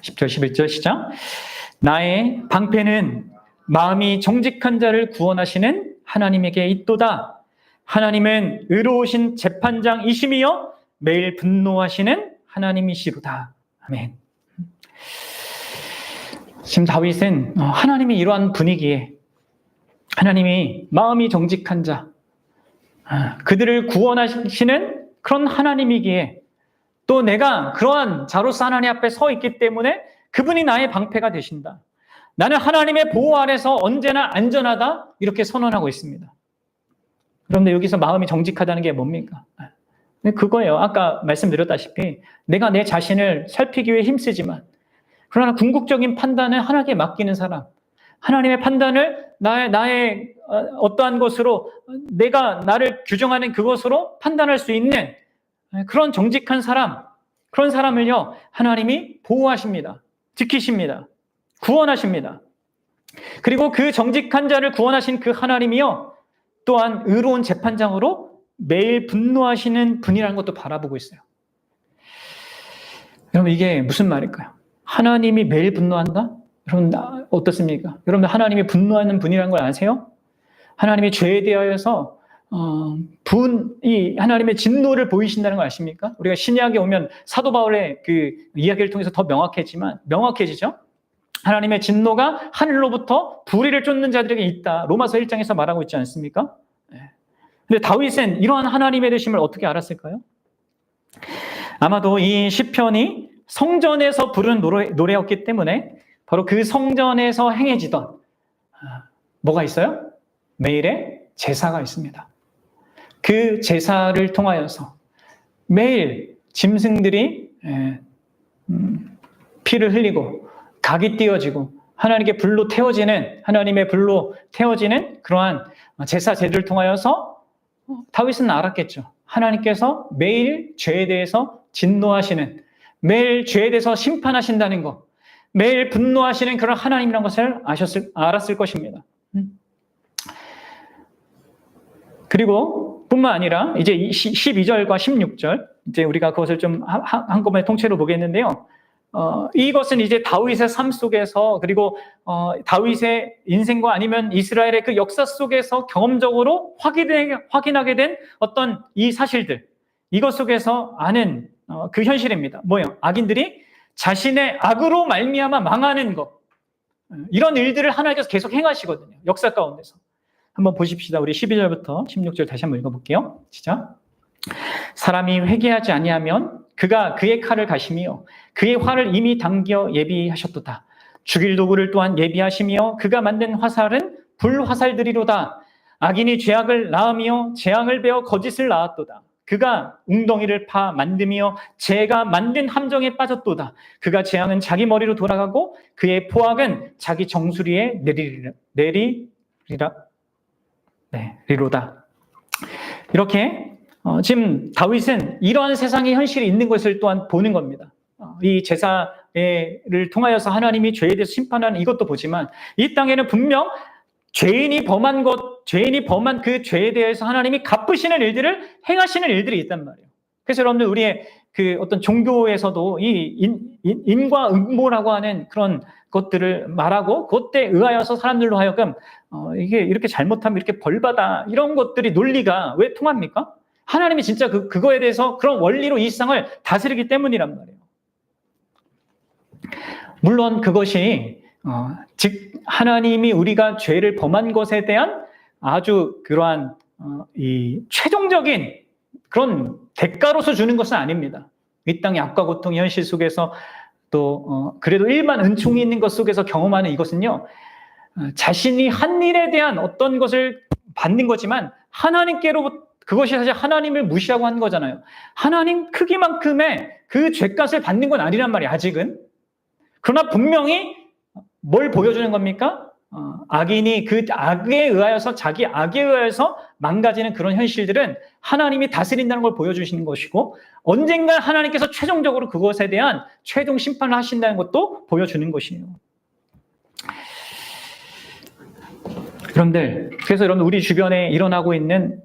10절, 11절 시작. 나의 방패는 마음이 정직한 자를 구원하시는 하나님에게 있도다. 하나님은 의로우신 재판장이심이여 매일 분노하시는 하나님이시로다. 아멘. 지금 다윗은 하나님이 이러한 분위기에 하나님이 마음이 정직한 자, 그들을 구원하시는 그런 하나님이기에 또 내가 그러한 자로서 하나님 앞에 서 있기 때문에 그분이 나의 방패가 되신다. 나는 하나님의 보호 아래서 언제나 안전하다, 이렇게 선언하고 있습니다. 그런데 여기서 마음이 정직하다는 게 뭡니까? 그거예요. 아까 말씀드렸다시피 내가 내 자신을 살피기 위해 힘쓰지만 그러나 궁극적인 판단은 하나님께 맡기는 사람, 하나님의 판단을 나의 어떠한 것으로, 내가 나를 규정하는 그것으로 판단할 수 있는 그런 정직한 사람, 그런 사람을요 하나님이 보호하십니다. 지키십니다. 구원하십니다. 그리고 그 정직한 자를 구원하신 그 하나님이요 또한 의로운 재판장으로 매일 분노하시는 분이라는 것도 바라보고 있어요. 여러분, 이게 무슨 말일까요? 하나님이 매일 분노한다? 여러분 어떻습니까? 여러분, 하나님이 분노하는 분이라는 걸 아세요? 하나님이 죄에 대하여서 이 하나님의 진노를 보이신다는 걸 아십니까? 우리가 신약에 오면 사도 바울의 그 이야기를 통해서 더 명확해지죠? 하나님의 진노가 하늘로부터 불의를 쫓는 자들에게 있다. 로마서 1장에서 말하고 있지 않습니까? 근데 다윗은 이러한 하나님의 되심을 어떻게 알았을까요? 아마도 이 시편이 성전에서 부른 노래였기 때문에 바로 그 성전에서 행해지던 뭐가 있어요? 매일의 제사가 있습니다. 그 제사를 통하여서 매일 짐승들이 피를 흘리고 각이 띄어지고 하나님의 불로 태워지는 그러한 제사 제도를 통하여서 다윗은 알았겠죠. 하나님께서 매일 죄에 대해서 진노하시는, 매일 죄에 대해서 심판하신다는 것, 매일 분노하시는 그런 하나님이라는 것을 알았을 것입니다. 그리고 뿐만 아니라 이제 12절과 16절, 이제 우리가 그것을 좀 한꺼번에 통째로 보겠는데요. 이것은 이제 다윗의 삶 속에서, 그리고 다윗의 인생과 아니면 이스라엘의 그 역사 속에서 경험적으로 확인하게 된 어떤 이 사실들, 이것 속에서 아는 그 현실입니다. 뭐예요? 악인들이 자신의 악으로 말미암아 망하는 것, 이런 일들을 하나님께서 계속 행하시거든요. 역사 가운데서. 한번 보십시다. 우리 12절부터 16절 다시 한번 읽어볼게요. 시작. 사람이 회개하지 아니하면 그가 그의 칼을 가시며 그의 활을 이미 당겨 예비하셨도다. 죽일 도구를 또한 예비하시며 그가 만든 화살은 불화살들이로다. 악인이 죄악을 낳으며 재앙을 베어 거짓을 낳았도다. 그가 웅덩이를 파 만드며 재가 만든 함정에 빠졌도다. 그가 재앙은 자기 머리로 돌아가고 그의 포악은 자기 정수리에 내리로다. 이렇게 지금 다윗은 이러한 세상의 현실이 있는 것을 또한 보는 겁니다. 이 제사를 통하여서 하나님이 죄에 대해서 심판하는 이것도 보지만 이 땅에는 분명 죄인이 범한 그 죄에 대해서 하나님이 갚으시는 일들을 행하시는 일들이 있단 말이에요. 그래서 여러분들 우리의 그 어떤 종교에서도 이 인과 응모라고 하는 그런 것들을 말하고 그것에 의하여서 사람들로 하여금 이게 이렇게 잘못하면 이렇게 벌받아, 이런 것들이 논리가 왜 통합니까? 하나님이 진짜 그거에 대해서 그런 원리로 이 세상을 다스리기 때문이란 말이에요. 물론 그것이 즉 하나님이 우리가 죄를 범한 것에 대한 아주 그러한 이 최종적인 그런 대가로서 주는 것은 아닙니다. 이 땅의 악과 고통의 현실 속에서 또 그래도 일반 은총이 있는 것 속에서 경험하는 이것은요, 자신이 한 일에 대한 어떤 것을 받는 거지만 하나님께로부터, 그것이 사실 하나님을 무시하고 한 거잖아요. 하나님 크기만큼의 그 죄값을 받는 건 아니란 말이에요, 아직은. 그러나 분명히 뭘 보여주는 겁니까? 악인이 그 악에 의하여서 자기 악에 의하여서 망가지는 그런 현실들은 하나님이 다스린다는 걸 보여주시는 것이고 언젠가 하나님께서 최종적으로 그것에 대한 최종 심판을 하신다는 것도 보여주는 것이에요. 여러분들, 그래서 여러분 우리 주변에 일어나고 있는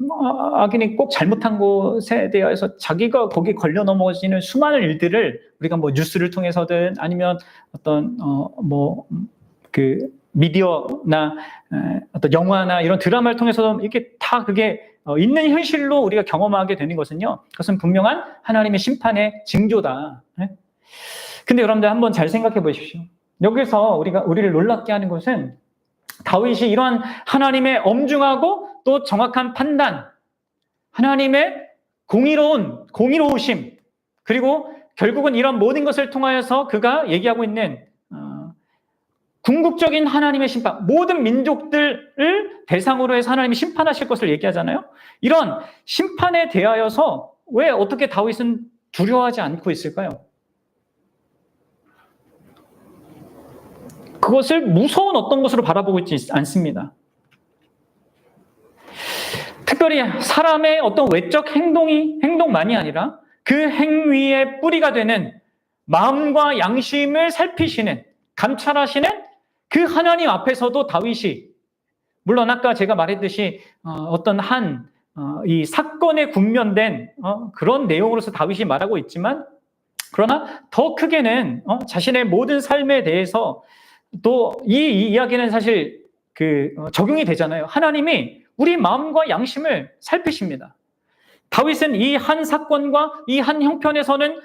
악인이 꼭 잘못한 것에 대해서 자기가 거기 걸려 넘어지는 수많은 일들을 우리가 뭐 뉴스를 통해서든 아니면 어떤 그 미디어나 어떤 영화나 이런 드라마를 통해서도 이렇게 다 그게 있는 현실로 우리가 경험하게 되는 것은요. 그것은 분명한 하나님의 심판의 징조다. 근데 여러분들 한번 잘 생각해 보십시오. 여기서 우리를 놀랍게 하는 것은 다윗이 이러한 하나님의 엄중하고 또 정확한 판단, 하나님의 공의로우심, 그리고 결국은 이런 모든 것을 통하여서 그가 얘기하고 있는 궁극적인 하나님의 심판, 모든 민족들을 대상으로 해서 하나님이 심판하실 것을 얘기하잖아요. 이런 심판에 대하여서 왜 어떻게 다윗은 두려워하지 않고 있을까요? 그것을 무서운 어떤 것으로 바라보고 있지 않습니다. 특별히 사람의 어떤 외적 행동만이 아니라 그 행위의 뿌리가 되는 마음과 양심을 살피시는, 감찰하시는 그 하나님 앞에서도 다윗이, 물론 아까 제가 말했듯이 어떤 이 사건에 국면된 그런 내용으로서 다윗이 말하고 있지만, 그러나 더 크게는 자신의 모든 삶에 대해서 또 이 이야기는 사실 적용이 되잖아요. 하나님이 우리 마음과 양심을 살피십니다. 다윗은 이 한 사건과 이 한 형편에서는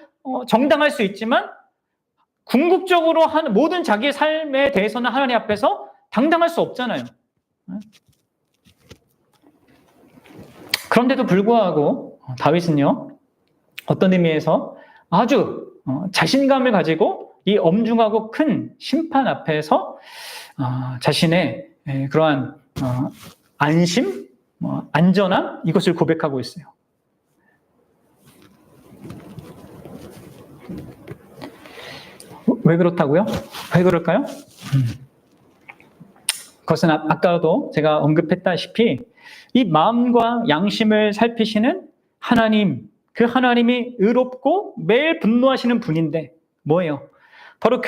정당할 수 있지만 궁극적으로 모든 자기의 삶에 대해서는 하나님 앞에서 당당할 수 없잖아요. 그런데도 불구하고 다윗은요, 어떤 의미에서 아주 자신감을 가지고 이 엄중하고 큰 심판 앞에서 자신의 그러한 안심, 안전함, 이것을 고백하고 있어요. 왜 그렇다고요? 왜 그럴까요? 그것은 아까도 제가 언급했다시피 이 마음과 양심을 살피시는 하나님, 그 하나님이 의롭고 매일 분노하시는 분인데 뭐예요? 바로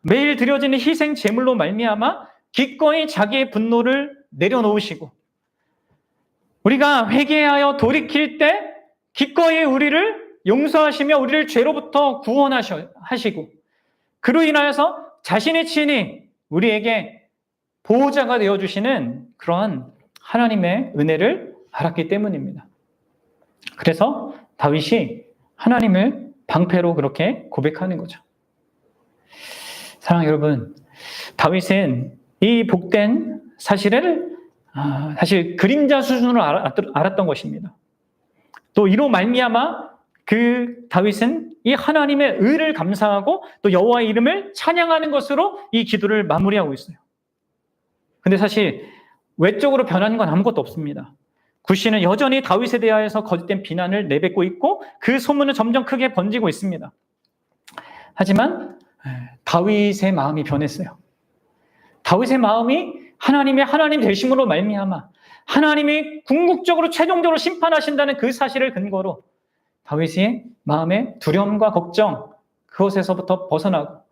매일 드려지는 희생 제물로 말미암아 기꺼이 자기의 분노를 내려놓으시고, 우리가 회개하여 돌이킬 때 기꺼이 우리를 용서하시며 우리를 죄로부터 구원하시고, 그로 인하여서 자신의 친히 우리에게 보호자가 되어주시는 그러한 하나님의 은혜를 알았기 때문입니다. 그래서 다윗이 하나님을 방패로 그렇게 고백하는 거죠. 사랑하는 여러분, 다윗은 이 복된 사실을 사실 그림자 수준으로 알았던 것입니다. 또 이로 말미암아 그 다윗은 이 하나님의 의를 감사하고 또 여호와의 이름을 찬양하는 것으로 이 기도를 마무리하고 있어요. 근데 사실 외적으로 변한 건 아무것도 없습니다. 굿시는 여전히 다윗에 대하여서 거짓된 비난을 내뱉고 있고 그 소문은 점점 크게 번지고 있습니다. 하지만 다윗의 마음이 변했어요. 다윗의 마음이 하나님의 하나님 되심으로 말미암아 하나님이 궁극적으로 최종적으로 심판하신다는 그 사실을 근거로 다윗의 마음의 두려움과 걱정, 그것에서부터 벗어나고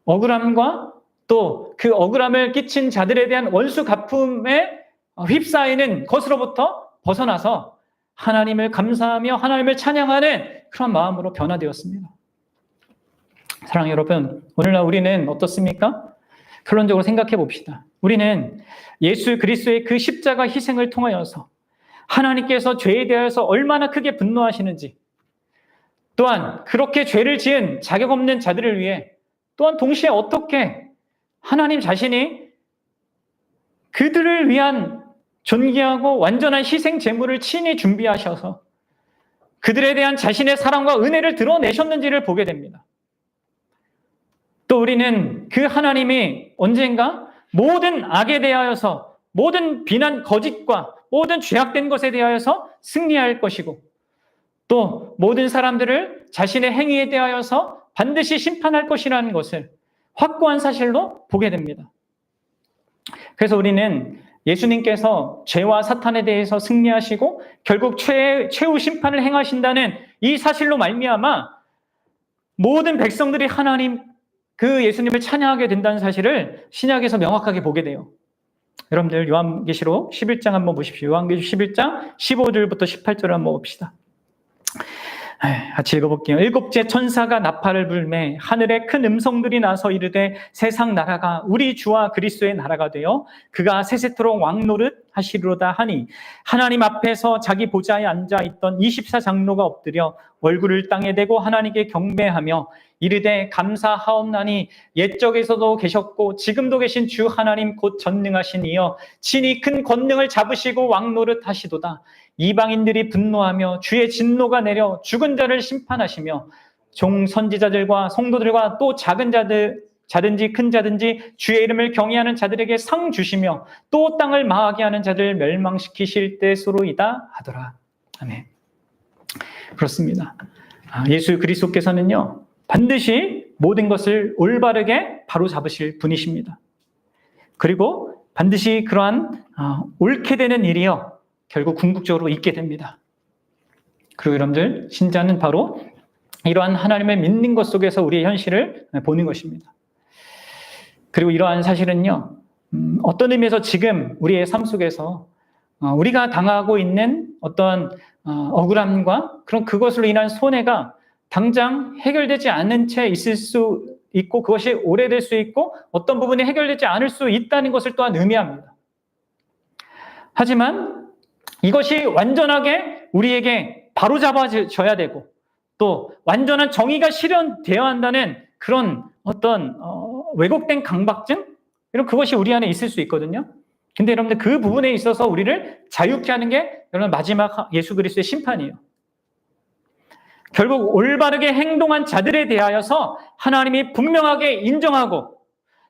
억울함과 또 그 억울함을 끼친 자들에 대한 원수 갚음에 휩싸이는 것으로부터 벗어나서 하나님을 감사하며 하나님을 찬양하는 그런 마음으로 변화되었습니다. 사랑하는 여러분, 오늘날 우리는 어떻습니까? 결론적으로 생각해 봅시다. 우리는 예수 그리스도의 그 십자가 희생을 통하여서 하나님께서 죄에 대해서 얼마나 크게 분노하시는지, 또한 그렇게 죄를 지은 자격 없는 자들을 위해 또한 동시에 어떻게 하나님 자신이 그들을 위한 존귀하고 완전한 희생 제물을 친히 준비하셔서 그들에 대한 자신의 사랑과 은혜를 드러내셨는지를 보게 됩니다. 또 우리는 그 하나님이 언젠가 모든 악에 대하여서, 모든 비난, 거짓과 모든 죄악된 것에 대하여서 승리할 것이고, 또 모든 사람들을 자신의 행위에 대하여서 반드시 심판할 것이라는 것을 확고한 사실로 보게 됩니다. 그래서 우리는 예수님께서 죄와 사탄에 대해서 승리하시고 결국 최후 심판을 행하신다는 이 사실로 말미암아 모든 백성들이 하나님 그 예수님을 찬양하게 된다는 사실을 신약에서 명확하게 보게 돼요. 여러분들 요한계시록 11장 한번 보십시오. 요한계시록 11장 15절부터 18절 한번 봅시다. 같이 읽어볼게요. 일곱째 천사가 나팔을 불매 하늘에 큰 음성들이 나서 이르되 세상 나라가 우리 주와 그리스도의 나라가 되어 그가 세세토록 왕노릇 하시리로다 하니 하나님 앞에서 자기 보좌에 앉아있던 24장로가 엎드려 얼굴을 땅에 대고 하나님께 경배하며 이르되 감사하옵나니 옛적에서도 계셨고 지금도 계신 주 하나님 곧 전능하신 이여 친히 큰 권능을 잡으시고 왕노릇 하시도다. 이방인들이 분노하며 주의 진노가 내려 죽은 자를 심판하시며 종 선지자들과 성도들과 또 작은 자든지 큰 자든지 주의 이름을 경외하는 자들에게 상 주시며 또 땅을 망하게 하는 자들 멸망시키실 때소로이다 하더라. 아멘. 그렇습니다. 예수 그리스도께서는요 반드시 모든 것을 올바르게 바로잡으실 분이십니다. 그리고 반드시 그러한 옳게 되는 일이요 결국 궁극적으로 있게 됩니다. 그리고 여러분들 신자는 바로 이러한 하나님을 믿는 것 속에서 우리의 현실을 보는 것입니다. 그리고 이러한 사실은요 어떤 의미에서 지금 우리의 삶 속에서 우리가 당하고 있는 어떤 억울함과 그런 그것으로 인한 손해가 당장 해결되지 않은 채 있을 수 있고 그것이 오래될 수 있고 어떤 부분이 해결되지 않을 수 있다는 것을 또한 의미합니다. 하지만 이것이 완전하게 우리에게 바로잡아져야 되고 또 완전한 정의가 실현되어야 한다는 그런 어떤 왜곡된 강박증? 이런 그것이 우리 안에 있을 수 있거든요. 근데 여러분들 그 부분에 있어서 우리를 자유케 하는 게 여러분 마지막 예수 그리스도의 심판이에요. 결국 올바르게 행동한 자들에 대하여서 하나님이 분명하게 인정하고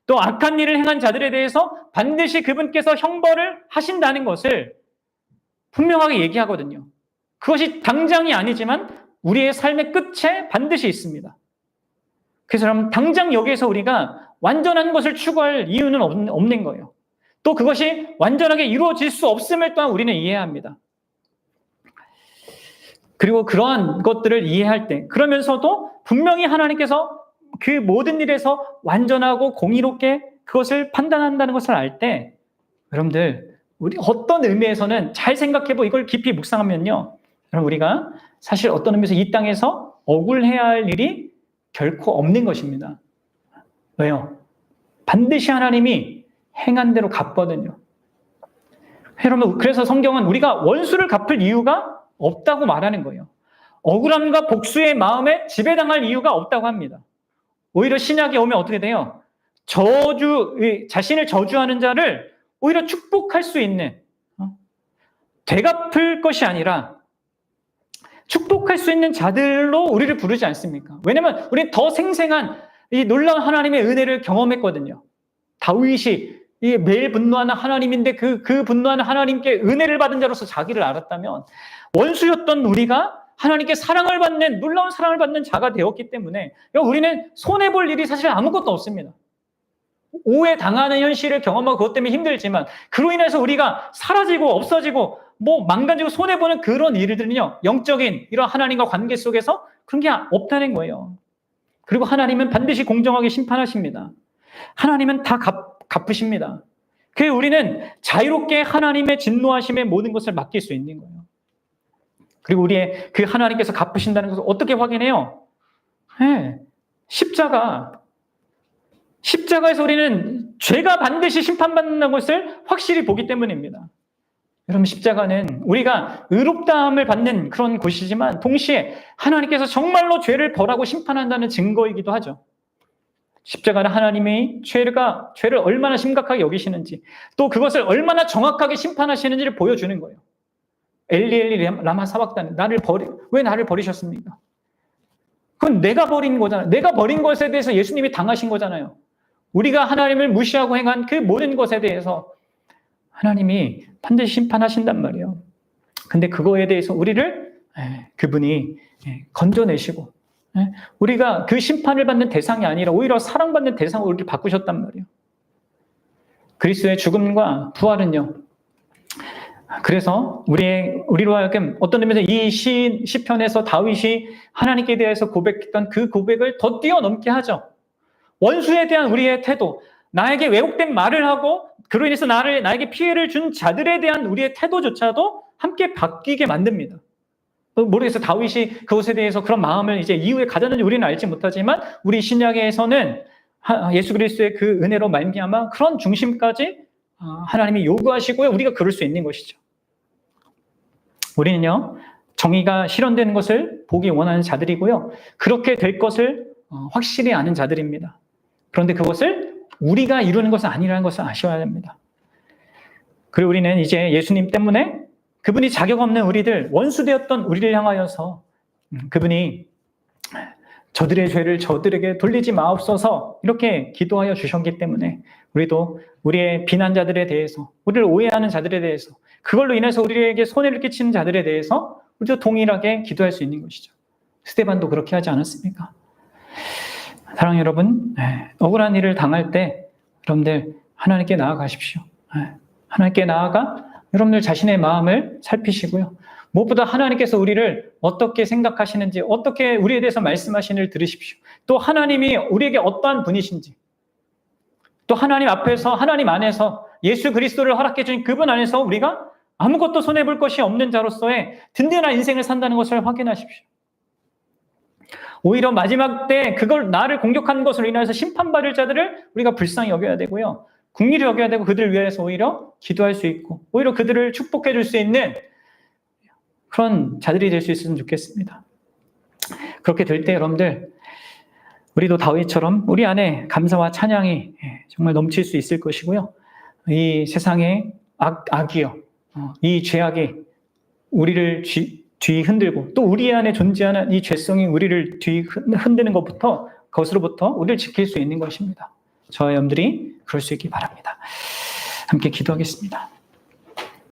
또 악한 일을 행한 자들에 대해서 반드시 그분께서 형벌을 하신다는 것을 분명하게 얘기하거든요. 그것이 당장이 아니지만 우리의 삶의 끝에 반드시 있습니다. 그래서 여러분 당장 여기에서 우리가 완전한 것을 추구할 이유는 없는 거예요. 또 그것이 완전하게 이루어질 수 없음을 또한 우리는 이해해야 합니다. 그리고 그러한 것들을 이해할 때 그러면서도 분명히 하나님께서 그 모든 일에서 완전하고 공의롭게 그것을 판단한다는 것을 알 때 여러분들 우리 어떤 의미에서는 잘 생각해보고 이걸 깊이 묵상하면요 여러분 우리가 사실 어떤 의미에서 이 땅에서 억울해야 할 일이 결코 없는 것입니다. 왜요? 반드시 하나님이 행한 대로 갚거든요. 여러분 그래서 성경은 우리가 원수를 갚을 이유가 없다고 말하는 거예요. 억울함과 복수의 마음에 지배당할 이유가 없다고 합니다. 오히려 신약에 오면 어떻게 돼요? 자신을 저주하는 자를 오히려 축복할 수 있는 되갚을 것이 아니라 축복할 수 있는 자들로 우리를 부르지 않습니까? 왜냐하면 우리는 더 생생한 이 놀라운 하나님의 은혜를 경험했거든요. 다윗이 매일 분노하는 하나님인데 그 분노하는 하나님께 은혜를 받은 자로서 자기를 알았다면 원수였던 우리가 하나님께 사랑을 받는 놀라운 사랑을 받는 자가 되었기 때문에 우리는 손해볼 일이 사실 아무것도 없습니다. 오해당하는 현실을 경험하고 그것 때문에 힘들지만 그로 인해서 우리가 사라지고 없어지고 망가지고 손해보는 그런 일들은요 영적인 이런 하나님과 관계 속에서 그런 게 없다는 거예요. 그리고 하나님은 반드시 공정하게 심판하십니다. 하나님은 다 갚으십니다. 그래서 우리는 자유롭게 하나님의 진노하심의 모든 것을 맡길 수 있는 거예요. 그리고 우리의 그 하나님께서 갚으신다는 것을 어떻게 확인해요? 십자가에서 우리는 죄가 반드시 심판받는 것을 확실히 보기 때문입니다. 여러분 십자가는 우리가 의롭다함을 받는 그런 곳이지만 동시에 하나님께서 정말로 죄를 벌하고 심판한다는 증거이기도 하죠. 십자가는 하나님이 죄를 얼마나 심각하게 여기시는지 또 그것을 얼마나 정확하게 심판하시는지를 보여주는 거예요. 엘리 엘리 라마 사박다니 왜 나를 버리셨습니까? 그건 내가 버린 거잖아요. 내가 버린 것에 대해서 예수님이 당하신 거잖아요. 우리가 하나님을 무시하고 행한 그 모든 것에 대해서 하나님이 반드시 심판하신단 말이에요. 근데 그거에 대해서 우리를 그분이 건져내시고 예? 우리가 그 심판을 받는 대상이 아니라 오히려 사랑받는 대상으로 우리를 바꾸셨단 말이에요. 그리스도의 죽음과 부활은요. 그래서 우리로 하여금 어떤 의미에서 이 시편에서 다윗이 하나님께 대해서 고백했던 그 고백을 더 뛰어넘게 하죠. 원수에 대한 우리의 태도, 나에게 왜곡된 말을 하고 그로 인해서 나에게 피해를 준 자들에 대한 우리의 태도조차도 함께 바뀌게 만듭니다. 모르겠어요. 다윗이 그것에 대해서 그런 마음을 이제 이후에 가졌는지 우리는 알지 못하지만 우리 신약에서는 예수 그리스도의 그 은혜로 말미암아 그런 중심까지 하나님이 요구하시고요. 우리가 그럴 수 있는 것이죠. 우리는요. 정의가 실현되는 것을 보기 원하는 자들이고요. 그렇게 될 것을 확실히 아는 자들입니다. 그런데 그것을 우리가 이루는 것은 아니라는 것을 아셔야 됩니다. 그리고 우리는 이제 예수님 때문에 그분이 자격 없는 우리들, 원수되었던 우리를 향하여서 그분이 저들의 죄를 저들에게 돌리지 마옵소서 이렇게 기도하여 주셨기 때문에 우리도 우리의 비난자들에 대해서, 우리를 오해하는 자들에 대해서, 그걸로 인해서 우리에게 손해를 끼치는 자들에 대해서 우리도 동일하게 기도할 수 있는 것이죠. 스데반도 그렇게 하지 않았습니까? 사랑하는 여러분, 억울한 일을 당할 때 여러분들 하나님께 나아가십시오. 하나님께 나아가 여러분들 자신의 마음을 살피시고요. 무엇보다 하나님께서 우리를 어떻게 생각하시는지, 어떻게 우리에 대해서 말씀하시는지를 들으십시오. 또 하나님이 우리에게 어떠한 분이신지, 또 하나님 앞에서, 하나님 안에서 예수 그리스도를 허락해 주신 그분 안에서 우리가 아무것도 손해볼 것이 없는 자로서의 든든한 인생을 산다는 것을 확인하십시오. 오히려 마지막 때 그걸 나를 공격하는 것으로 인해서 심판받을 자들을 우리가 불쌍히 여겨야 되고요. 긍휼히 여겨야 되고 그들을 위해서 오히려 기도할 수 있고 오히려 그들을 축복해 줄 수 있는 그런 자들이 될 수 있으면 좋겠습니다. 그렇게 될 때 여러분들 우리도 다윗처럼 우리 안에 감사와 찬양이 정말 넘칠 수 있을 것이고요. 이 세상의 악이요. 이 죄악이 우리를 뒤 흔들고 또 우리 안에 존재하는 이 죄성이 우리를 뒤 흔드는 것부터 그것으로부터 우리를 지킬 수 있는 것입니다. 저와 여러분들이 그럴 수 있기 바랍니다. 함께 기도하겠습니다.